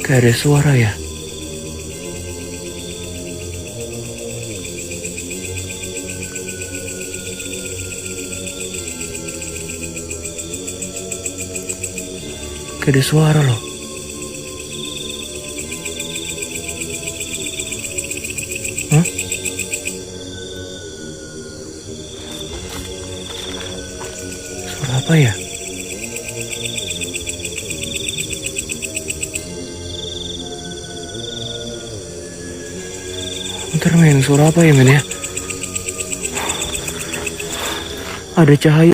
Kayak ada suara ya. Kayak ada suara loh. Hah? Suara apa ya? Bentar men, suara apa ya men ya? Ada cahaya.